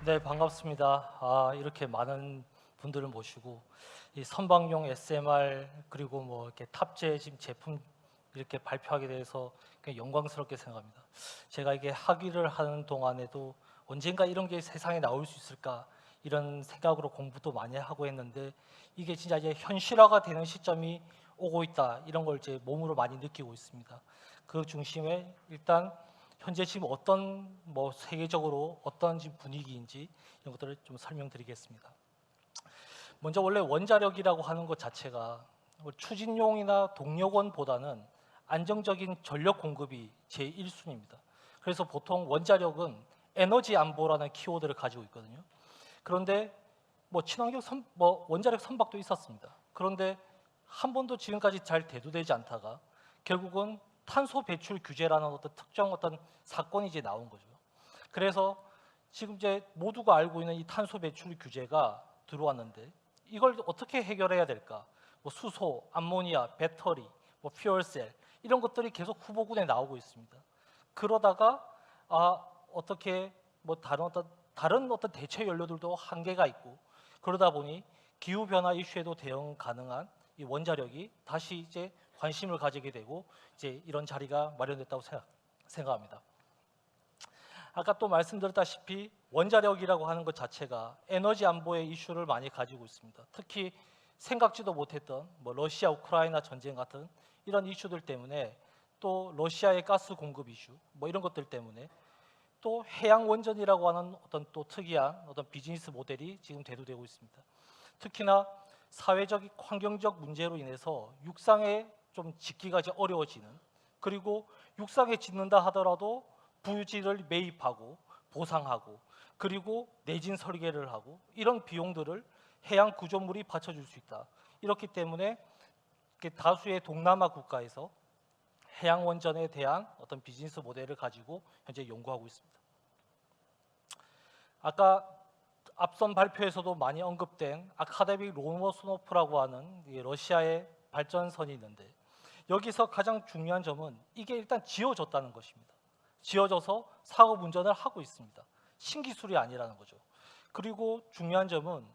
네, 반갑습니다. 이렇게 많은 분들을 모시고 이 선박용 SMR 그리고 뭐 이렇게 탑재 지금 제품 이렇게 발표하게 돼서 굉장히 영광스럽게 생각합니다. 제가 이게 학위를 하는 동안에도 언젠가 이런 게 세상에 나올 수 있을까 이런 생각으로 공부도 많이 하고 했는데 이게 진짜 이제 현실화가 되는 시점이 오고 있다 이런 걸 이제 몸으로 많이 느끼고 있습니다. 그 중심에 일단 현재 지금 어떤 뭐 세계적으로 어떤 지금 분위기인지 이런 것들을 좀 설명드리겠습니다. 먼저 원래 원자력이라고 하는 것 자체가 추진용이나 동력원보다는 안정적인 전력 공급이 제1순위입니다. 그래서 보통 원자력은 에너지 안보라는 키워드를 가지고 있거든요. 그런데 뭐 친환경 뭐 원자력 선박도 있었습니다. 그런데 한 번도 지금까지 잘 대두되지 않다가 결국은 탄소 배출 규제라는 어떤 특정 어떤 사건이 이제 나온 거죠. 그래서 지금 이제 모두가 알고 있는 이 탄소 배출 규제가 들어왔는데 이걸 어떻게 해결해야 될까? 뭐 수소, 암모니아, 배터리, 뭐 퓨얼셀 이런 것들이 계속 후보군에 나오고 있습니다. 그러다가 어떻게 뭐 다른 어떤 대체 연료들도 한계가 있고 그러다 보니 기후 변화 이슈에도 대응 가능한 이 원자력이 다시 이제 관심을 가지게 되고 이제 이런 자리가 마련됐다고 생각합니다. 아까 또 말씀드렸다시피 원자력이라고 하는 것 자체가 에너지 안보의 이슈를 많이 가지고 있습니다. 특히 생각지도 못했던 뭐 러시아 우크라이나 전쟁 같은 이런 이슈들 때문에 또 러시아의 가스 공급 이슈 뭐 이런 것들 때문에 또 해양 원전이라고 하는 어떤 또 특이한 어떤 비즈니스 모델이 지금 대두되고 있습니다. 특히나 사회적 환경적 문제로 인해서 육상에 좀 짓기가 이제 어려워지는 그리고 육상에 짓는다 하더라도 부지를 매입하고 보상하고 그리고 내진 설계를 하고 이런 비용들을 해양 구조물이 받쳐줄 수 있다. 이렇기 때문에 다수의 동남아 국가에서 해양 원전에 대한 어떤 비즈니스 모델을 가지고 현재 연구하고 있습니다. 아까 앞선 발표에서도 많이 언급된 아카데믹 로노스노프라고 하는 러시아의 발전선이 있는데 여기서 가장 중요한 점은 이게 일단 지어졌다는 것입니다. 지어져서 사업 운전을 하고 있습니다. 신기술이 아니라는 거죠. 그리고 중요한 점은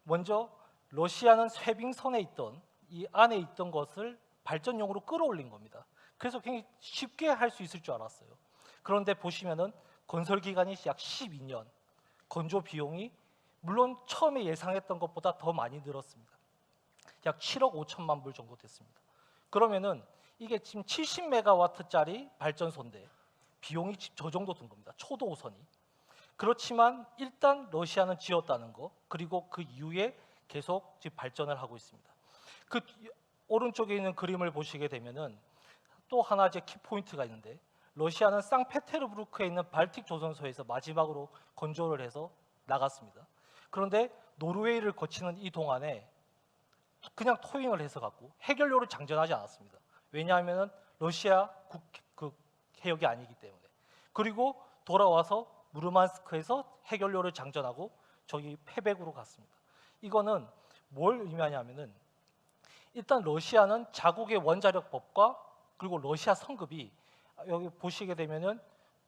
먼저 러시아는 쇄빙선에 있던 이 안에 있던 것을 발전용으로 끌어올린 겁니다. 그래서 굉장히 쉽게 할 수 있을 줄 알았어요. 그런데 보시면은 건설 기간이 약 12년, 건조 비용이 물론 처음에 예상했던 것보다 더 많이 늘었습니다. 약 7억 5천만 불 정도 됐습니다. 그러면은 이게 지금 70메가와트짜리 발전소인데 비용이 저 정도 든 겁니다. 초도호선이. 그렇지만 일단 러시아는 지었다는 거 그리고 그 이후에 계속 지금 발전을 하고 있습니다. 그 오른쪽에 있는 그림을 보시게 되면은 또 하나 제 키포인트가 있는데 러시아는 상페테르부르크에 있는 발틱 조선소에서 마지막으로 건조를 해서 나갔습니다. 그런데 노르웨이를 거치는 이 동안에 그냥 토잉을 해서 갖고 해결료를 장전하지 않았습니다. 왜냐하면 러시아 그 해역이 아니기 때문에. 그리고 돌아와서 무르만스크에서 해결료를 장전하고 저기 패백으로 갔습니다. 이거는 뭘 의미하냐면은 일단 러시아는 자국의 원자력법과 그리고 러시아 성급이 여기 보시게 되면은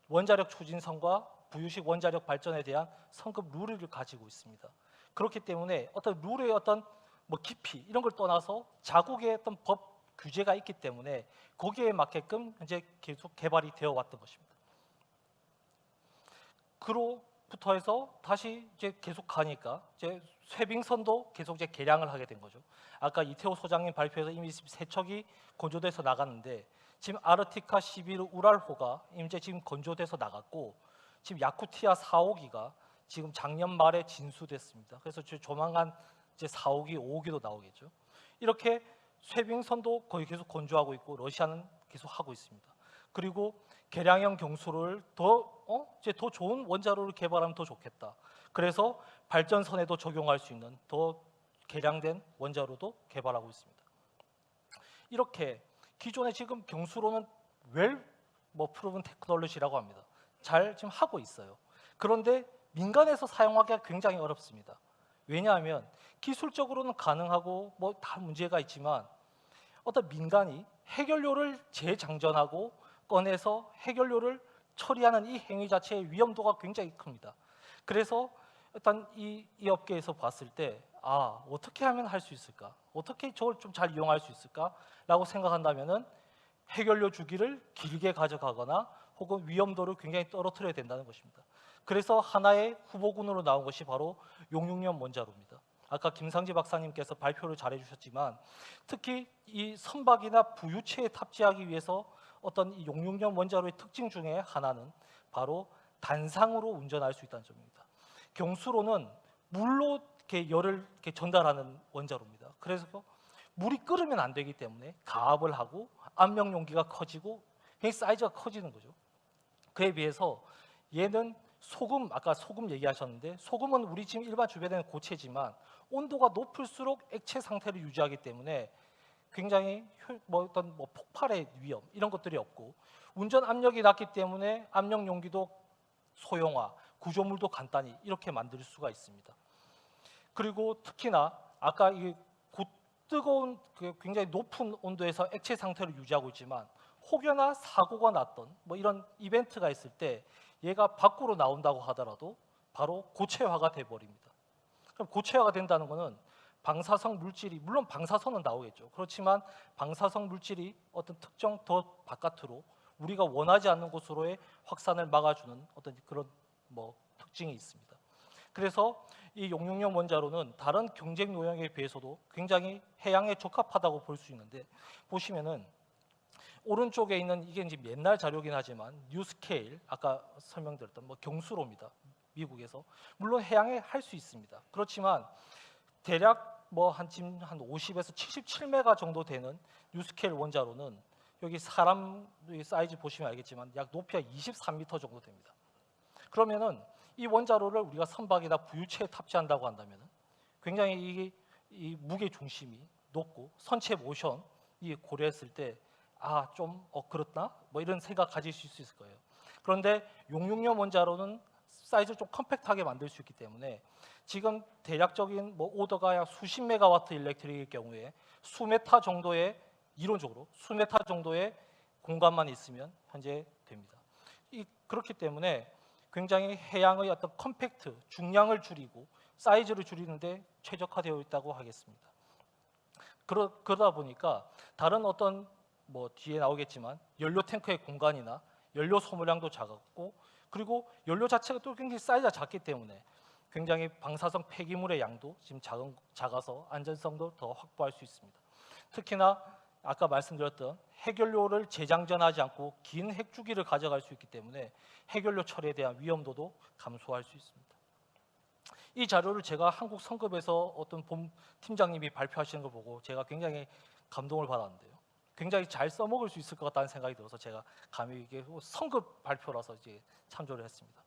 원자력 추진선과 부유식 원자력 발전에 대한 성급 룰을 가지고 있습니다. 그렇기 때문에 어떤 룰의 어떤 뭐 깊이 이런 걸 떠나서 자국의 어떤 법 규제가 있기 때문에 거기에 맞게끔 현재 계속 개발이 되어 왔던 것입니다. 그로부터 해서 다시 이제 계속 가니까 이제 쇄빙선도 계속 이제 개량을 하게 된 거죠. 아까 이태호 소장님 발표에서 이미 세척이 건조돼서 나갔는데 지금 아르티카 11 우랄호가 이제 지금 건조돼서 나갔고 지금 야쿠티아 4호기가 지금 작년 말에 진수됐습니다. 그래서 조만간 이제 4호기, 5호기도 나오겠죠. 이렇게 쇄빙선도 거의 계속 건조하고 있고 러시아는 계속 하고 있습니다. 그리고 개량형 경수를 이제 더 좋은 원자로를 개발하면 더 좋겠다. 그래서 발전선에도 적용할 수 있는 더 개량된 원자로도 개발하고 있습니다. 이렇게 기존에 지금 경수로는 뭐 프로븐 테크놀로지라고 합니다. 잘 지금 하고 있어요. 그런데 민간에서 사용하기가 굉장히 어렵습니다. 왜냐하면 기술적으로는 가능하고 뭐 다 문제가 있지만 어떤 민간이 해결료를 재장전하고 꺼내서 해결료를 처리하는 이 행위 자체의 위험도가 굉장히 큽니다. 그래서 일단 이 업계에서 봤을 때 어떻게 하면 할 수 있을까? 어떻게 저걸 좀 잘 이용할 수 있을까?라고 생각한다면은 해결료 주기를 길게 가져가거나 혹은 위험도를 굉장히 떨어뜨려야 된다는 것입니다. 그래서 하나의 후보군으로 나온 것이 바로 용융염 원자로입니다. 아까 김상지 박사님께서 발표를 잘 해주셨지만 특히 이 선박이나 부유체에 탑재하기 위해서 어떤 이 용융염 원자로의 특징 중에 하나는 바로 단상으로 운전할 수 있다는 점입니다. 경수로는 물로 이렇게 열을 이렇게 전달하는 원자로입니다. 그래서 물이 끓으면 안 되기 때문에 가압을 하고 압력 용기가 커지고 굉장히 사이즈가 커지는 거죠. 그에 비해서 얘는 소금, 아까 소금 얘기하셨는데 소금은 우리 지금 일반 주변에는 고체지만 온도가 높을수록 액체 상태를 유지하기 때문에 굉장히 어떤 폭발의 위험 이런 것들이 없고 운전 압력이 낮기 때문에 압력 용기도 소형화, 구조물도 간단히 이렇게 만들 수가 있습니다. 그리고 특히나 아까 이 뜨거운 굉장히 높은 온도에서 액체 상태를 유지하고 있지만 혹여나 사고가 났던 이런 이벤트가 있을 때 얘가 밖으로 나온다고 하더라도 바로 고체화가 돼버립니다. 그럼 고체화가 된다는 것은 방사성 물질이 물론 방사선은 나오겠죠. 그렇지만 방사성 물질이 어떤 특정 더 바깥으로 우리가 원하지 않는 곳으로의 확산을 막아주는 어떤 그런 특징이 있습니다. 그래서 이 용융염 원자로는 다른 경쟁 요령에 비해서도 굉장히 해양에 적합하다고 볼 수 있는데 보시면은 오른쪽에 있는 이게 이제 옛날 자료긴 하지만 뉴스케일 아까 설명드렸던 경수로입니다. 미국에서 물론 해양에 할 수 있습니다. 그렇지만 대략 한 50에서 77메가 정도 되는 뉴스케일 원자로는 여기 사람 사이즈 보시면 알겠지만 약 높이가 23m 정도 됩니다. 그러면은 이 원자로를 우리가 선박이나 부유체에 탑재한다고 한다면 굉장히 이 무게 중심이 높고 선체 모션이 고려했을 때 좀 그렇나? 이런 생각 가지실 수 있을 거예요. 그런데 용융염 원자로는 사이즈를 좀 컴팩트하게 만들 수 있기 때문에 지금 대략적인 오더가 약 수십 메가와트 일렉트릭일 경우에 수메타 정도의 이론적으로 수메타 정도의 공간만 있으면 현재 됩니다. 그렇기 때문에 굉장히 해양의 어떤 컴팩트, 중량을 줄이고 사이즈를 줄이는데 최적화되어 있다고 하겠습니다. 그러다 보니까 다른 어떤 뒤에 나오겠지만 연료 탱크의 공간이나 연료 소모량도 작았고 그리고 연료 자체가 또 굉장히 사이즈가 작기 때문에 굉장히 방사성 폐기물의 양도 지금 작아서 안전성도 더 확보할 수 있습니다. 특히나 아까 말씀드렸던 핵연료를 재장전하지 않고 긴 핵주기를 가져갈 수 있기 때문에 핵연료 처리에 대한 위험도도 감소할 수 있습니다. 이 자료를 제가 한국 성급에서 어떤 팀장님이 발표하시는 걸 보고 제가 굉장히 감동을 받았는데요. 굉장히 잘 써먹을 수 있을 것 같다는 생각이 들어서 제가 감히 이게 성급 발표라서 이제 참조를 했습니다.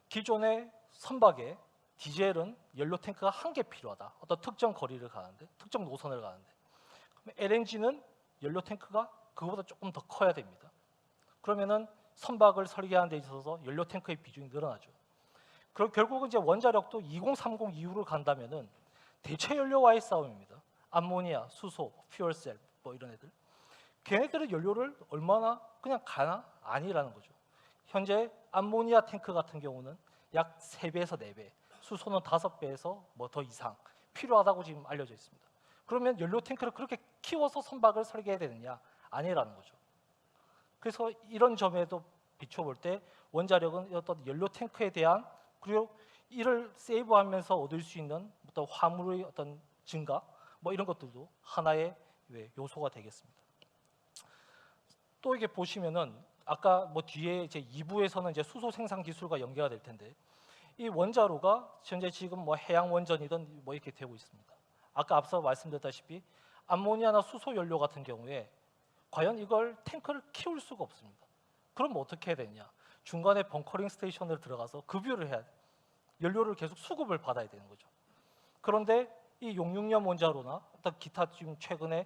기존의 선박에 디젤은 연료 탱크가 한 개 필요하다. 어떤 특정 거리를 가는데, 특정 노선을 가는데, LNG는 연료 탱크가 그거보다 조금 더 커야 됩니다. 그러면은 선박을 설계하는 데 있어서 연료 탱크의 비중이 늘어나죠. 그럼 결국은 이제 원자력도 2030 이후로 간다면은 대체 연료와의 싸움입니다. 암모니아, 수소, 퓨얼셀 이런 애들. 걔네들은 연료를 얼마나 그냥 가나? 아니라는 거죠. 현재 암모니아 탱크 같은 경우는 약 3배에서 4배, 수소는 5배에서 더 이상 필요하다고 지금 알려져 있습니다. 그러면 연료 탱크를 그렇게 키워서 선박을 설계해야 되느냐? 아니라는 거죠. 그래서 이런 점에도 비춰볼 때 원자력은 어떤 연료 탱크에 대한 그리고 이를 세이브하면서 얻을 수 있는 어떤 화물의 어떤 증가 이런 것들도 하나의 요소가 되겠습니다. 또 이게 보시면은 아까 뒤에 이제 2부에서는 이제 수소 생산 기술과 연계가 될 텐데 이 원자로가 현재 지금 해양 원전이든 이렇게 되고 있습니다. 아까 앞서 말씀드렸다시피 암모니아나 수소 연료 같은 경우에 과연 이걸 탱크를 키울 수가 없습니다. 그럼 어떻게 해야 되냐? 중간에 벙커링 스테이션을 들어가서 급유를 해야 돼. 연료를 계속 수급을 받아야 되는 거죠. 그런데 이 용융염 원자로나 어떤 기타 지금 최근에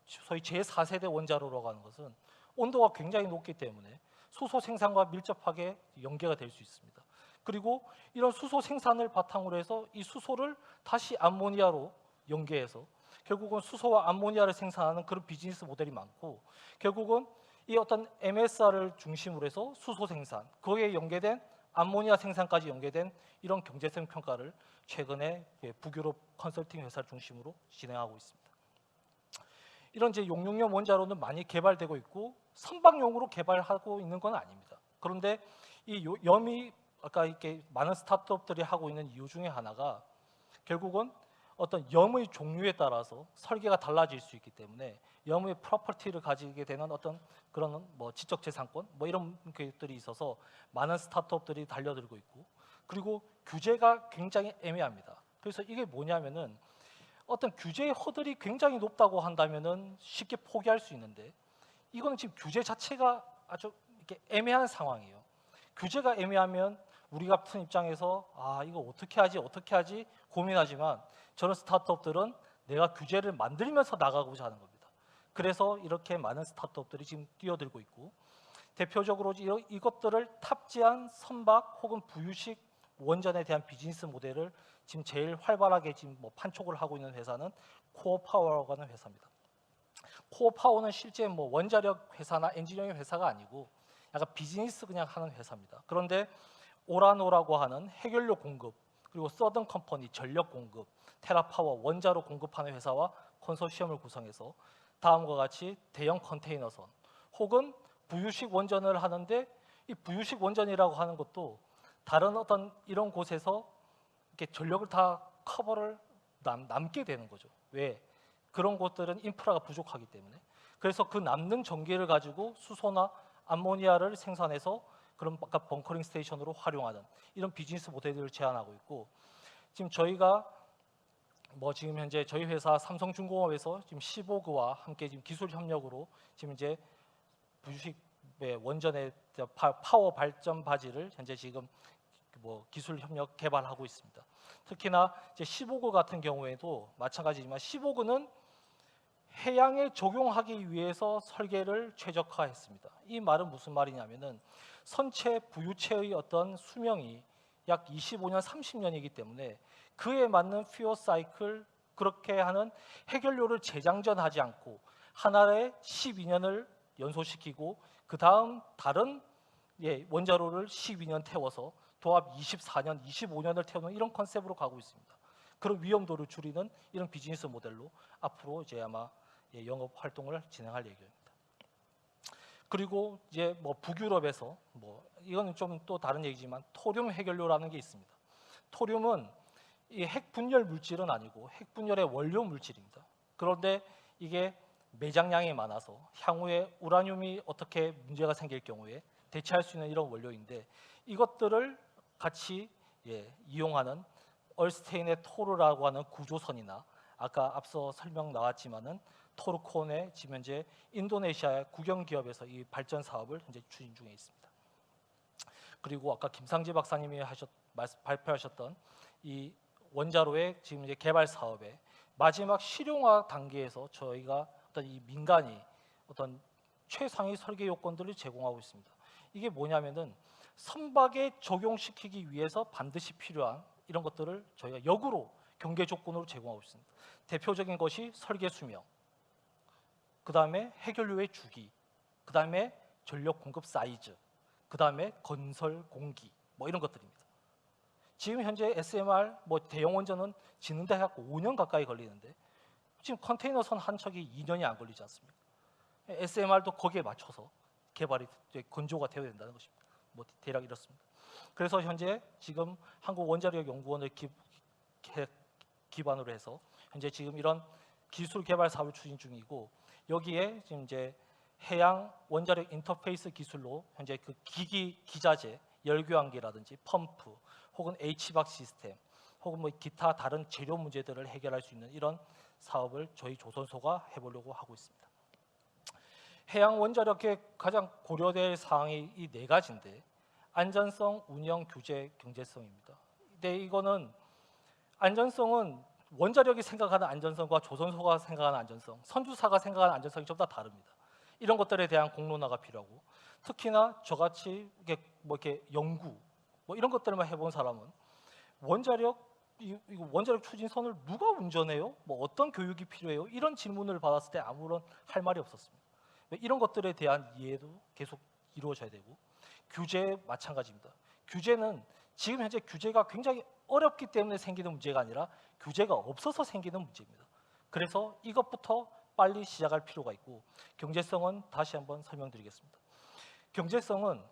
소위 제4세대 원자로라고 하는 것은 온도가 굉장히 높기 때문에 수소 생산과 밀접하게 연계가 될 수 있습니다. 그리고 이런 수소 생산을 바탕으로 해서 이 수소를 다시 암모니아로 연계해서 결국은 수소와 암모니아를 생산하는 그런 비즈니스 모델이 많고 결국은 이 어떤 MSR을 중심으로 해서 수소 생산, 거기에 연계된 암모니아 생산까지 연계된 이런 경제성 평가를 최근에 북유럽 컨설팅 회사를 중심으로 진행하고 있습니다. 이런 이제 용융염 원자로는 많이 개발되고 있고 선박용으로 개발하고 있는 건 아닙니다. 그런데 이 염이 아까 이렇게 많은 스타트업들이 하고 있는 이유 중에 하나가 결국은 어떤 염의 종류에 따라서 설계가 달라질 수 있기 때문에 염의 프로퍼티를 가지게 되는 어떤 그런 뭐 지적재산권 뭐 이런 것들이 있어서 많은 스타트업들이 달려들고 있고, 그리고 규제가 굉장히 애매합니다. 그래서 이게 뭐냐면은 어떤 규제의 허들이 굉장히 높다고 한다면은 쉽게 포기할 수 있는데, 이거는 지금 규제 자체가 아주 이렇게 애매한 상황이에요. 규제가 애매하면 우리 같은 입장에서 이거 어떻게 하지 고민하지만, 저런 스타트업들은 내가 규제를 만들면서 나가고자 하는 겁니다. 그래서 이렇게 많은 스타트업들이 지금 뛰어들고 있고, 대표적으로 이것들을 탑재한 선박 혹은 부유식 원전에 대한 비즈니스 모델을 지금 제일 활발하게 지금 뭐 판촉을 하고 있는 회사는 코어파워라고 하는 회사입니다. 코어파워는 실제 뭐 원자력 회사나 엔지니어링 회사가 아니고 약간 비즈니스 그냥 하는 회사입니다. 그런데 오라노라고 하는 해결료 공급, 그리고 서든 컴퍼니 전력 공급, 테라파워 원자로 공급하는 회사와 컨소시엄을 구성해서 다음과 같이 대형 컨테이너선 혹은 부유식 원전을 하는데, 이 부유식 원전이라고 하는 것도 다른 어떤 이런 곳에서 이렇게 전력을 다 커버를 남게 되는 거죠. 왜? 그런 곳들은 인프라가 부족하기 때문에. 그래서 그 남는 전기를 가지고 수소나 암모니아를 생산해서 그런 아까 벙커링 스테이션으로 활용하는 이런 비즈니스 모델들을 제안하고 있고, 지금 저희가 뭐 지금 현재 저희 회사 삼성중공업에서 지금 시보그와 함께 지금 기술 협력으로 지금 이제 부유식의 원전의 파워 발전 바지를 현재 지금 뭐 기술 협력 개발하고 있습니다. 특히나 이제 시보그 같은 경우에도 마찬가지지만 시보그는 해양에 적용하기 위해서 설계를 최적화했습니다. 이 말은 무슨 말이냐면은 선체 부유체의 어떤 수명이 약 25년, 30년이기 때문에 그에 맞는 퓨어 사이클, 그렇게 하는 해결료를 재장전하지 않고 하나에 12년을 연소시키고 그 다음 다른 원자로를 12년 태워서 도합 24년, 25년을 태우는 이런 컨셉으로 가고 있습니다. 그런 위험도를 줄이는 이런 비즈니스 모델로 앞으로 이제 아마 영업 활동을 진행할 예정입니다. 그리고 이제 뭐 북유럽에서 뭐 이거는 좀 또 다른 얘기지만 토륨 해결료라는 게 있습니다. 토륨은 이 핵 분열 물질은 아니고 핵 분열의 원료 물질입니다. 그런데 이게 매장량이 많아서 향후에 우라늄이 어떻게 문제가 생길 경우에 대체할 수 있는 이런 원료인데, 이것들을 같이 이용하는 얼스테인의 토르라고 하는 구조선이나 아까 앞서 설명 나왔지만은 토르콘의 지금 현재 인도네시아의 국영 기업에서 이 발전 사업을 현재 추진 중에 있습니다. 그리고 아까 김상지 박사님이 발표하셨던 이 원자로의 지금 이제 개발 사업의 마지막 실용화 단계에서 저희가 어떤 이 민간이 어떤 최상위 설계 요건들을 제공하고 있습니다. 이게 뭐냐면은 선박에 적용시키기 위해서 반드시 필요한 이런 것들을 저희가 역으로 경계 조건으로 제공하고 있습니다. 대표적인 것이 설계 수명, 그 다음에 해결료의 주기, 그 다음에 전력 공급 사이즈, 그 다음에 건설 공기, 뭐 이런 것들입니다. 지금 현재 SMR 뭐 대형 원전은 짓는데 약 5년 가까이 걸리는데 지금 컨테이너선 한 척이 2년이 안 걸리지 않습니까? SMR도 거기에 맞춰서 개발이 건조가 되어야 된다는 것입니다. 뭐 대략 이렇습니다. 그래서 현재 지금 한국원자력연구원을 기반으로 해서 현재 지금 이런 기술 개발 사업을 추진 중이고, 여기에 지금 이제 해양 원자력 인터페이스 기술로 현재 그 기기 기자재, 열교환기라든지 펌프 혹은 H박 시스템 혹은 뭐 기타 다른 재료 문제들을 해결할 수 있는 이런 사업을 저희 조선소가 해보려고 하고 있습니다. 해양 원자력의 가장 고려될 사항이 이 네 가지인데, 안전성, 운영, 규제, 경제성입니다. 근데 이거는 안전성은 원자력이 생각하는 안전성과 조선소가 생각하는 안전성, 선주사가 생각하는 안전성이 좀 다 다릅니다. 이런 것들에 대한 공론화가 필요하고, 특히나 저같이 이렇게 연구 뭐 이런 것들만 해본 사람은 원자력 추진선을 누가 운전해요? 뭐 어떤 교육이 필요해요? 이런 질문을 받았을 때 아무런 할 말이 없었습니다. 이런 것들에 대한 이해도 계속 이루어져야 되고, 규제 마찬가지입니다. 규제는 지금 현재 규제가 굉장히 어렵기 때문에 생기는 문제가 아니라 규제가 없어서 생기는 문제입니다. 그래서 이것부터 빨리 시작할 필요가 있고, 경제성은 다시 한번 설명드리겠습니다. 경제성은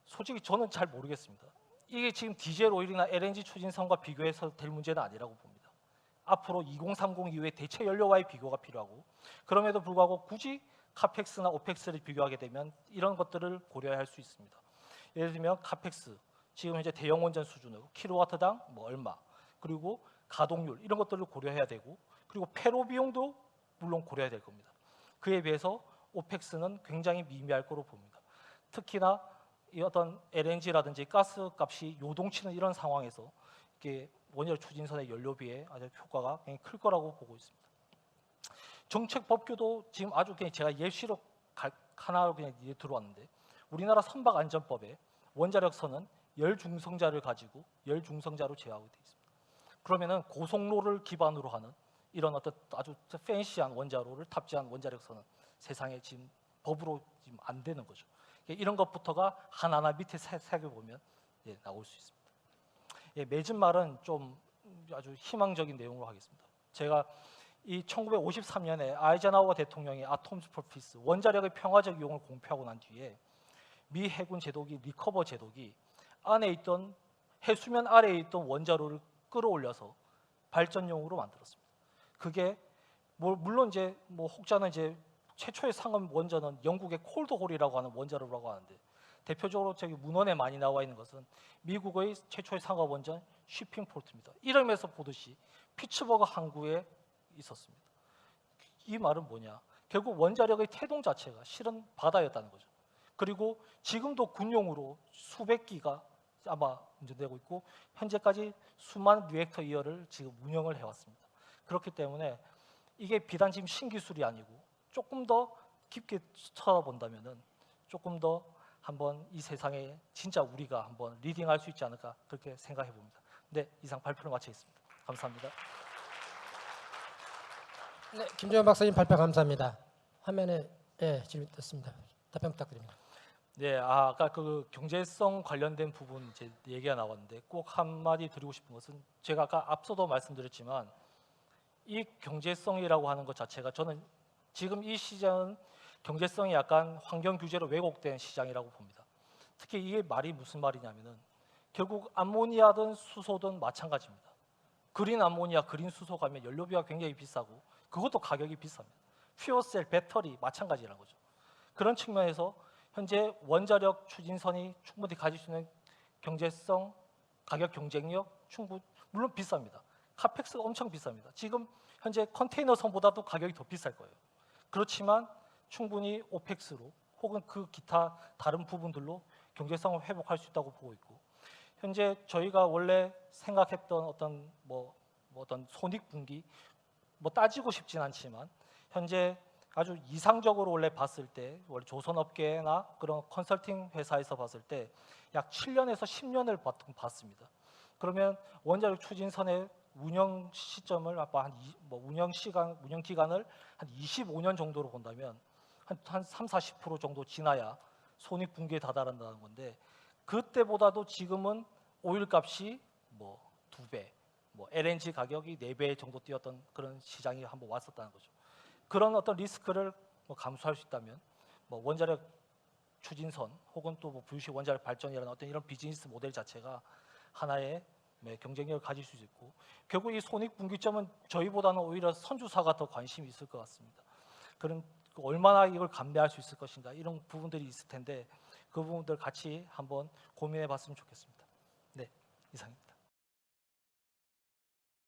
솔직히 저는 잘 모르겠습니다. 이게 지금 디젤 오일이나 LNG 추진선과 비교해서 될 문제는 아니라고 봅니다. 앞으로 2030 이후에 대체 연료와의 비교가 필요하고, 그럼에도 불구하고 굳이 카펙스나 오펙스를 비교하게 되면 이런 것들을 고려해야 할 수 있습니다. 예를 들면 카펙스, 지금 현재 대형 원전 수준으로 킬로와트당 뭐 얼마, 그리고 가동률 이런 것들을 고려해야 되고, 그리고 폐로 비용도 물론 고려해야 될 겁니다. 그에 비해서 오펙스는 굉장히 미미할 거로 봅니다. 특히나 이 어떤 LNG라든지 가스 값이 요동치는 이런 상황에서 이게 원자력 추진선의 연료비에 아주 효과가 굉장히 클 거라고 보고 있습니다. 정책 법규도 지금 아주 그냥 제가 예시로 하나로 그냥 들어왔는데, 우리나라 선박안전법에 원자력선은 열중성자를 가지고 열중성자로 제어하고 되어 있습니다. 그러면은 고속로를 기반으로 하는 이런 어떤 아주 팬시한 원자로를 탑재한 원자력선은 세상에 지금 법으로 지금 안 되는 거죠. 이런 것부터가 하나하나 밑에 살펴보면 나올 수 있습니다. 맺은 말은 좀 아주 희망적인 내용으로 하겠습니다. 제가 이 1953년에 아이젠하워 대통령이 아톰스 포 피스 원자력의 평화적 이용을 공표하고 난 뒤에 미 해군 제독이 리커버 제독이 안에 있던 해수면 아래에 있던 원자로를 끌어올려서 발전용으로 만들었습니다. 그게 물론 이제 혹자는 이제 최초의 상업 원전은 영국의 콜드홀이라고 하는 원자로라고 하는데, 대표적으로 저기 문헌에 많이 나와 있는 것은 미국의 최초의 상업 원전 쉬핑포트입니다. 이름에서 보듯이 피츠버그 항구에 있었습니다. 이 말은 뭐냐? 결국 원자력의 태동 자체가 실은 바다였다는 거죠. 그리고 지금도 군용으로 수백 기가 아마 운전되고 있고, 현재까지 수만 리액터 이어를 지금 운영을 해왔습니다. 그렇기 때문에 이게 비단 지금 신기술이 아니고 조금 더 깊게 쳐다본다면은 조금 더 한번 이 세상에 진짜 우리가 한번 리딩할 수 있지 않을까, 그렇게 생각해 봅니다. 네, 이상 발표를 마치겠습니다. 감사합니다. 네, 김종현 박사님 발표 감사합니다. 화면에 질문 떴습니다. 답변 부탁드립니다. 네, 아까 그 경제성 관련된 부분 이제 얘기가 나왔는데 꼭 한마디 드리고 싶은 것은, 제가 아까 앞서도 말씀드렸지만 이 경제성이라고 하는 것 자체가 저는 지금 이 시장은 경제성이 약간 환경 규제로 왜곡된 시장이라고 봅니다. 특히 이게 말이 무슨 말이냐면은 결국 암모니아든 수소든 마찬가지입니다. 그린 암모니아, 그린 수소 가면 연료비가 굉장히 비싸고 그것도 가격이 비쌉니다. 퓨어셀, 배터리 마찬가지라는 거죠. 그런 측면에서 현재 원자력 추진선이 충분히 가질 수 있는 경제성, 가격 경쟁력 물론 비쌉니다. 카펙스가 엄청 비쌉니다. 지금 현재 컨테이너 선보다도 가격이 더 비쌀 거예요. 그렇지만 충분히 오펙스로 혹은 그 기타 다른 부분들로 경제성을 회복할 수 있다고 보고 있고, 현재 저희가 원래 생각했던 어떤 손익분기 따지고 싶진 않지만 현재 아주 이상적으로 원래 봤을 때 원래 조선업계나 그런 컨설팅 회사에서 봤을 때 약 7년에서 10년을 봤습니다. 그러면 원자력 추진선의 운영 시점을 운영 기간을 한 25년 정도로 본다면 한 30-40% 정도 지나야 손익 붕괴에 다다른다는 건데, 그때보다도 지금은 오일 값이 2배, LNG 가격이 4배 정도 뛰었던 그런 시장이 한번 왔었다는 거죠. 그런 어떤 리스크를 감수할 수 있다면 원자력 추진선 혹은 또 불식 원자력 발전이라는 어떤 이런 비즈니스 모델 자체가 하나의 경쟁력을 가질 수 있고, 결국 이 손익 분기점은 저희보다는 오히려 선주사가 더 관심이 있을 것 같습니다. 그런 얼마나 이걸 감내할 수 있을 것인가, 이런 부분들이 있을 텐데 그 부분들 같이 한번 고민해 봤으면 좋겠습니다. 네, 이상입니다.